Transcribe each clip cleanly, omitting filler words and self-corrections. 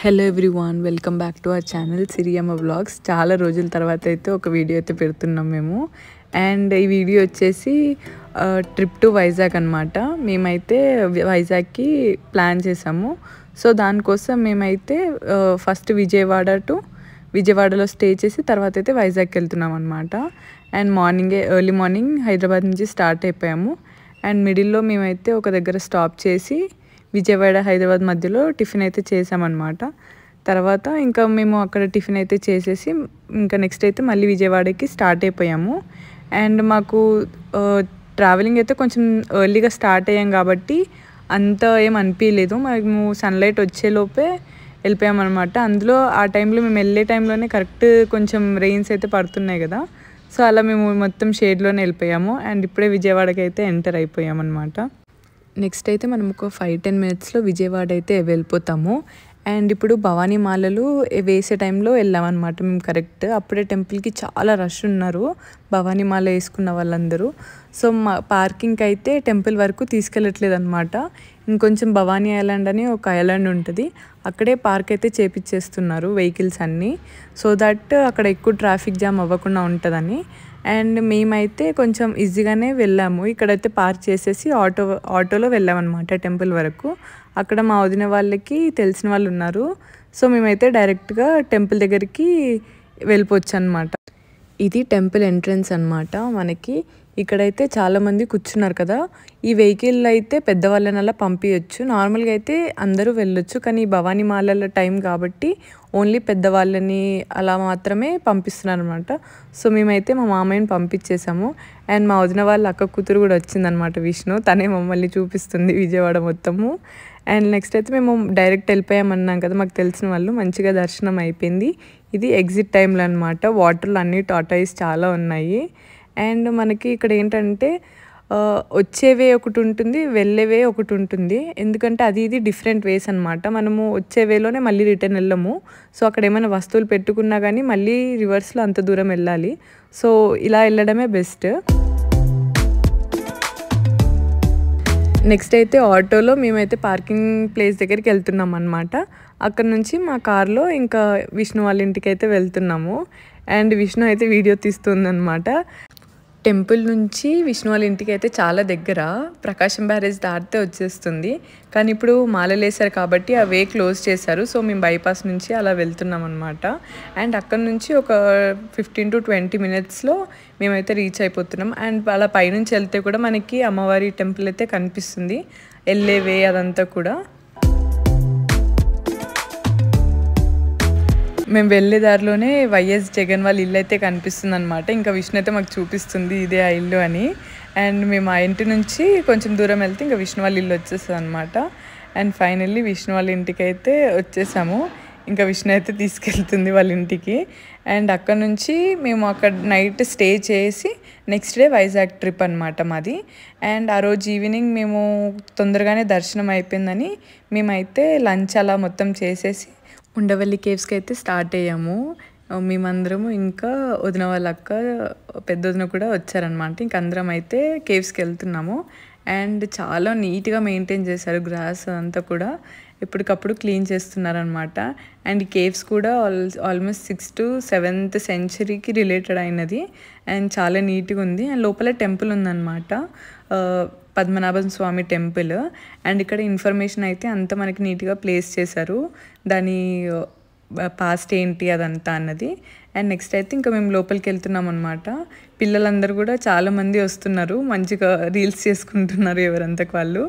Hello everyone, welcome back to our channel Siriyamma vlogs. చాలా రోజుల తర్వాత అయితే ఒక వీడియో అయితే పెడుతున్నాం మేము. అండ్ ఈ వీడియో వచ్చేసి ట్రిప్ టు వైజాగ్ అనమాట. మేమైతే వైజాగ్కి ప్లాన్ చేసాము. సో దానికోసం మేమైతే ఫస్ట్ విజయవాడలో స్టే చేసి తర్వాత అయితే వైజాగ్కి వెళ్తున్నాం అనమాట. అండ్ ఎర్లీ మార్నింగ్ హైదరాబాద్ నుంచి స్టార్ట్ అయిపోయాము. అండ్ మిడిల్లో మేమైతే ఒక దగ్గర స్టాప్ చేసి విజయవాడ హైదరాబాద్ మధ్యలో టిఫిన్ అయితే చేసామన్నమాట. తర్వాత ఇంకా మేము అక్కడ టిఫిన్ అయితే చేసేసి ఇంకా నెక్స్ట్ అయితే మళ్ళీ విజయవాడకి స్టార్ట్ అయిపోయాము. అండ్ మాకు ట్రావెలింగ్ అయితే కొంచెం ఎర్లీగా స్టార్ట్ అయ్యాం కాబట్టి అంత ఏం అనిపించలేదు. మేము సన్లైట్ వచ్చేలోపే వెళ్ళిపోయామన్నమాట. అందులో ఆ టైంలో మేము వెళ్ళే టైంలోనే కరెక్ట్ కొంచెం రెయిన్స్ అయితే పడుతున్నాయి కదా. సో అలా మేము మొత్తం షేడ్లోనే వెళ్ళిపోయాము. అండ్ ఇప్పుడే విజయవాడకి అయితే ఎంటర్ అయిపోయామన్నమాట. నెక్స్ట్ అయితే మనం ఒక 5-10 మినిట్స్లో విజయవాడ అయితే వెళ్ళిపోతాము. అండ్ ఇప్పుడు భవానీ మాలలు వేసే టైంలో వెళ్ళామన్నమాట మేము కరెక్ట్. అప్పుడే టెంపుల్కి చాలా రష్ ఉన్నారు భవానీ మాల వేసుకున్న వాళ్ళందరూ. సో మా పార్కింగ్కి అయితే టెంపుల్ వరకు తీసుకెళ్ళట్లేదు అనమాట. ఇంకొంచెం భవానీ ఐలాండ్ అని ఒక ఐలాండ్ ఉంటుంది, అక్కడే పార్క్ అయితే చేపిచ్చేస్తున్నారు వెహికల్స్ అన్నీ, సో దట్ అక్కడ ఎక్కువ ట్రాఫిక్ జామ్ అవ్వకుండా ఉంటుందని. అండ్ మేమైతే కొంచెం ఈజీగానే వెళ్ళాము. ఇక్కడైతే పార్క్ చేసేసి ఆటోలో వెళ్ళామన్నమాట టెంపుల్ వరకు. అక్కడ మా వదిన వాళ్ళకి తెలిసిన వాళ్ళు ఉన్నారు. సో మేమైతే డైరెక్ట్గా టెంపుల్ దగ్గరికి వెళ్ళిపోవచ్చు అనమాట. ఇది టెంపుల్ ఎంట్రన్స్ అనమాట. మనకి ఇక్కడైతే చాలామంది కూర్చున్నారు కదా. ఈ వెహికల్ అయితే పెద్దవాళ్ళని అలా పంపించచ్చు. నార్మల్గా అయితే అందరూ వెళ్ళొచ్చు, కానీ భవానీ మాలల టైం కాబట్టి ఓన్లీ పెద్దవాళ్ళని అలా మాత్రమే పంపిస్తున్నారు అనమాట. సో మేమైతే మా మామయ్యని పంపించేసాము. అండ్ మా వదిన వాళ్ళ అక్క కూతురు కూడా వచ్చిందనమాట, విష్ణు. తనే మమ్మల్ని చూపిస్తుంది విజయవాడ మొత్తము. అండ్ నెక్స్ట్ అయితే మేము డైరెక్ట్ వెళ్ళిపోయామన్నాం కదా, మాకు తెలిసిన వాళ్ళు. మంచిగా దర్శనం అయిపోయింది. ఇది ఎగ్జిట్ టైంలో అనమాట. వాటర్లో అన్ని టాటాయిస్ చాలా ఉన్నాయి. అండ్ మనకి ఇక్కడ ఏంటంటే వచ్చేవే ఒకటి ఉంటుంది, వెళ్ళేవే ఒకటి ఉంటుంది. ఎందుకంటే ఇది డిఫరెంట్ వేస్ అనమాట. మనము వచ్చే వేలోనే మళ్ళీ రిటర్న్ వెళ్ళము. సో అక్కడ ఏమైనా వస్తువులు పెట్టుకున్నా కానీ మళ్ళీ రివర్స్లో అంత దూరం వెళ్ళాలి. సో ఇలా వెళ్ళడమే బెస్ట్. నెక్స్ట్ అయితే ఆటోలో మేమైతే పార్కింగ్ ప్లేస్ దగ్గరికి వెళ్తున్నాం అనమాట. అక్కడ నుంచి మా కార్లో ఇంకా విష్ణు వాళ్ళ ఇంటికి అయితే వెళ్తున్నాము. అండ్ విష్ణు అయితే వీడియో తీస్తుందన్నమాట. టెంపుల్ నుంచి విష్ణు వాళ్ళ ఇంటికి అయితే చాలా దగ్గర, ప్రకాశం బ్యారేజ్ దాటితే వచ్చేస్తుంది. కానీ ఇప్పుడు మాలలు వేశారు కాబట్టి ఆ వే క్లోజ్ చేశారు. సో మేము బైపాస్ నుంచి అలా వెళ్తున్నాం అనమాట. అండ్ అక్కడ నుంచి ఒక 15 to 20 మినిట్స్లో మేమైతే రీచ్ అయిపోతున్నాం. అండ్ అలా పైనుంచి వెళ్తే కూడా మనకి అమ్మవారి టెంపుల్ అయితే కనిపిస్తుంది, వెళ్ళే వే అదంతా కూడా. మేము వెళ్ళే దారిలోనే వైఎస్ జగన్ వాళ్ళ ఇల్లు అయితే కనిపిస్తుంది అనమాట. ఇంకా విష్ణు అయితే మాకు చూపిస్తుంది ఇదే ఆ ఇల్లు అని. అండ్ మేము ఆ ఇంటి నుంచి కొంచెం దూరం వెళ్తే ఇంకా విష్ణు వాళ్ళ ఇల్లు వచ్చేస్తుంది అనమాట. అండ్ ఫైనల్లీ విష్ణు వాళ్ళ ఇంటికి అయితే వచ్చేసాము. ఇంకా విష్ణు అయితే తీసుకెళ్తుంది వాళ్ళ ఇంటికి. అండ్ అక్కడ నుంచి మేము అక్కడ నైట్ స్టే చేసి నెక్స్ట్ డే వైజాగ్ ట్రిప్ అనమాట మాది. అండ్ ఆ రోజు ఈవినింగ్ మేము తొందరగానే దర్శనం అయిపోయిందని మేమైతే లంచ్ అలా మొత్తం చేసేసి ఉండవల్లి కేవ్స్కి అయితే స్టార్ట్ అయ్యాము. మేమందరము ఇంకా వదిన వాళ్ళ అక్క, పెద్ద వదిన కూడా వచ్చారనమాట. ఇంక అందరం అయితే కేవ్స్కి వెళ్తున్నాము. అండ్ చాలా నీట్గా మెయింటైన్ చేశారు, గ్రాస్ అంతా కూడా ఎప్పటికప్పుడు క్లీన్ చేస్తున్నారనమాట. అండ్ ఈ కేవ్స్ కూడా ఆల్మోస్ట్ 6th to 7th centuryకి రిలేటెడ్ అయినది. అండ్ చాలా నీట్గా ఉంది. అండ్ లోపల టెంపుల్ ఉందన్నమాట, పద్మనాభం స్వామి టెంపుల్. అండ్ ఇక్కడ ఇన్ఫర్మేషన్ అయితే అంతా మనకి నీట్గా ప్లేస్ చేశారు, దాని పాస్ట్ ఏంటి అదంతా అన్నది. అండ్ నెక్స్ట్ అయితే ఇంకా మేము లోపలికి వెళ్తున్నాం అనమాట. పిల్లలందరూ కూడా చాలామంది వస్తున్నారు, మంచిగా రీల్స్ చేసుకుంటున్నారు ఎవరంతకు వాళ్ళు.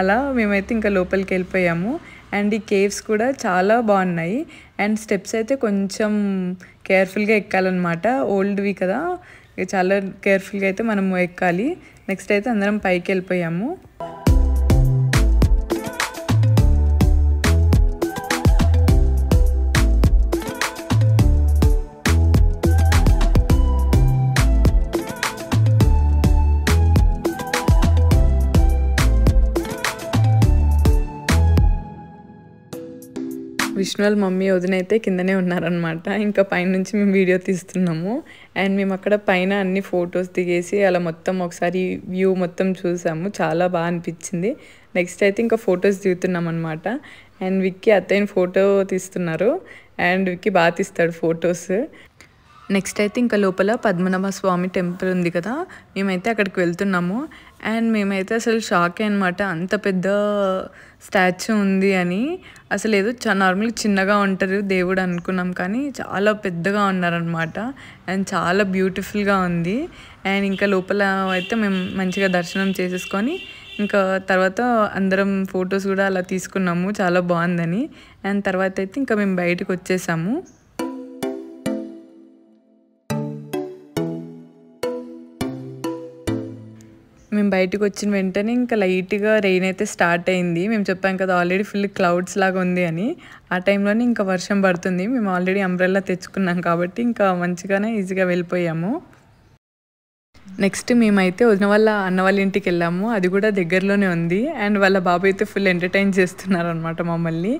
అలా మేమైతే ఇంకా లోపలికి వెళ్ళిపోయాము. అండ్ ఈ కేవ్స్ కూడా చాలా బాగున్నాయి. అండ్ స్టెప్స్ అయితే కొంచెం కేర్ఫుల్గా ఎక్కాలన్నమాట, ఓల్డ్వి కదా, చాలా కేర్ఫుల్గా అయితే మనము ఎక్కాలి. నెక్స్ట్ అయితే అందరం పైకి వెళ్ళిపోయాము. విష్ణు వాళ్ళ మమ్మీ వదిన అయితే కిందనే ఉన్నారనమాట. ఇంకా పైనుంచి మేము వీడియో తీస్తున్నాము. అండ్ మేము అక్కడ పైన అన్ని ఫొటోస్ దిగేసి అలా మొత్తం ఒకసారి వ్యూ మొత్తం చూసాము, చాలా బాగా అనిపించింది. నెక్స్ట్ అయితే ఇంకా ఫొటోస్ దిగుతున్నాం అనమాట. అండ్ విక్కీ అత్తయ్యని ఫోటో తీస్తున్నారు. అండ్ విక్కీ బాగా తీస్తాడు ఫొటోస్. నెక్స్ట్ అయితే ఇంకా లోపల పద్మనాభ స్వామి టెంపుల్ ఉంది కదా, మేమైతే అక్కడికి వెళ్తున్నాము. అండ్ మేమైతే అసలు షాకే అనమాట, అంత పెద్ద స్టాచ్యూ ఉంది అని. అసలు ఏదో నార్మల్గా చిన్నగా ఉంటారు దేవుడు అనుకున్నాం, కానీ చాలా పెద్దగా ఉన్నారనమాట. అండ్ చాలా బ్యూటిఫుల్గా ఉంది. అండ్ ఇంకా లోపల అయితే మేము మంచిగా దర్శనం చేసేసుకొని ఇంకా తర్వాత అందరం ఫొటోస్ కూడా అలా తీసుకున్నాము, చాలా బాగుందని. అండ్ తర్వాత అయితే ఇంకా మేము బయటకు వచ్చేసాము. మేము బయటకు వచ్చిన వెంటనే ఇంకా లైట్గా రెయిన్ అయితే స్టార్ట్ అయింది. మేము చెప్పాం కదా ఆల్రెడీ ఫుల్ క్లౌడ్స్ లాగా ఉంది అని. ఆ టైంలోనే ఇంకా వర్షం పడుతుంది. మేము ఆల్రెడీ అంబ్రెల్లా తెచ్చుకున్నాం కాబట్టి ఇంకా మంచిగానే ఈజీగా వెళ్ళిపోయాము. నెక్స్ట్ మేమైతే వదిన వాళ్ళ అన్న వాళ్ళ ఇంటికి వెళ్ళాము, అది కూడా దగ్గరలోనే ఉంది. అండ్ వాళ్ళ బాబు అయితే ఫుల్ ఎంటర్టైన్ చేస్తున్నారనమాట మమ్మల్ని.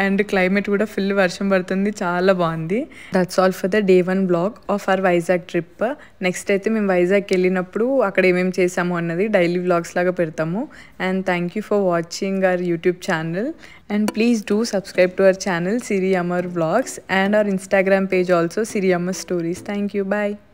అండ్ క్లైమేట్ కూడా ఫుల్ వర్షం పడుతుంది, చాలా బాగుంది. That's all for the day 1 blog of our Vizag trip. Next అయితే మేము వైజాగ్కి వెళ్ళినప్పుడు అక్కడ ఏమేమి చేసాము అన్నది డైలీ వ్లాగ్స్ లాగా పెడతాము. And thank you for watching our YouTube channel. And please do subscribe to our channel Siri Amar Vlogs and our Instagram page also Siri Amar Stories. Thank you. Bye.